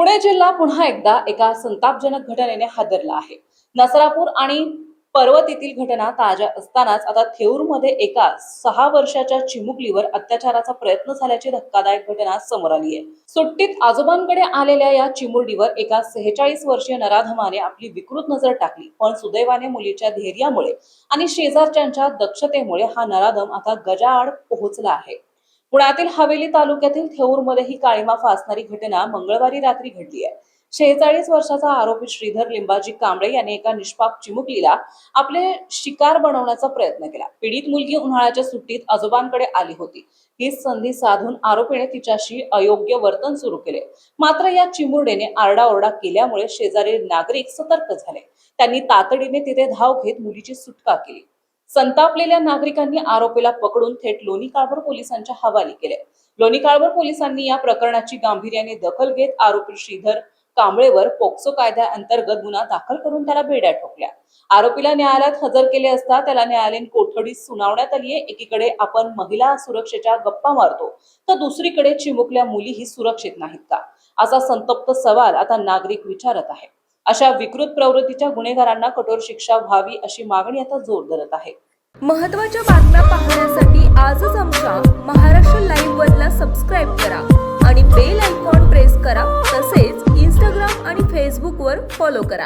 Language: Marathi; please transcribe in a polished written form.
पुणे जिल्हा पुन्हा एकदा एका संतापजनक घटनेने हादरला आहे। नसरापूर आणि पर्वतीतील घटना ताज्या असतानाच आता थेऊरमध्ये एका 6 वर्षाच्या चिमुकलीवर अत्याचाराचा प्रयत्न झाल्याची धक्कादायक घटना समोर आली आहे। सुट्टीत आजोबांकडे आलेल्या या चिमुरडीवर एका 46 वर्षीय नराधमाने आपली विकृत नजर टाकली, पण सुदैवाने मुलीच्या धैर्यामुळे आणि शेजारच्यांच्या दक्षतेमुळे हा नराधम आता गजाआड पोहोचला आहे। पुण्यातील हवेली तालुक्यातील थेऊरमध्ये ही काळीमा फासणारी घटना मंगळवारी रात्री घडली आहे। 46 वर्षाचा आरोपी श्रीधर लिंबाजी कांबळे याने एका निष्पाप चिमुकलीला आपले शिकार बनवण्याचा प्रयत्न केला। पीडित मुलगी उन्हाळ्याच्या सुट्टीत आजोबांकडे आली होती। ही संधी साधून आरोपीने तिच्याशी अयोग्य वर्तन सुरू केले। मात्र या चिमुरडीने आरडाओरडा केल्यामुळे शेजारी नागरिक सतर्क झाले। त्यांनी तातडीने तिथे धाव घेत मुलीची सुटका केली। संतापलेल्या नागरिकांनी आरोपीला पकडून थेट लोणी काळभोर पोलिसांच्या हवाली केले। लोणी काळभोर पोलिसांनी या प्रकरणाची गांभीर्याने दखल घेत आरोपी श्रीधर कांबळेवर पोक्सो कायद्याअंतर्गत गुन्हा दाखल करून त्याला बेड्या ठोकल्या। आरोपीला न्यायालयात हजर केले असता त्याला न्यायालयीन कोठडीत सुनावण्यात आली आहे। एकीकडे आपण महिला सुरक्षेच्या गप्पा मारतो, तर दुसरीकडे चिमुकल्या मुलीही सुरक्षित नाहीत का, असा संतप्त सवाल आता नागरिक विचारत आहे। अशा विकृत प्रवृत्तीच्या गुन्हेगारांना कठोर शिक्षा व्हावी अशी मागणी आता जोर धरत आहे। महत्त्वाच्या बातम्या पाहण्यासाठी आजच आमच्या महाराष्ट्र लाईव्ह वरला सबस्क्राईब करा आणि बेल आयकॉन प्रेस करा। तसेच इंस्टाग्राम आणि फेसबुक वर फॉलो करा।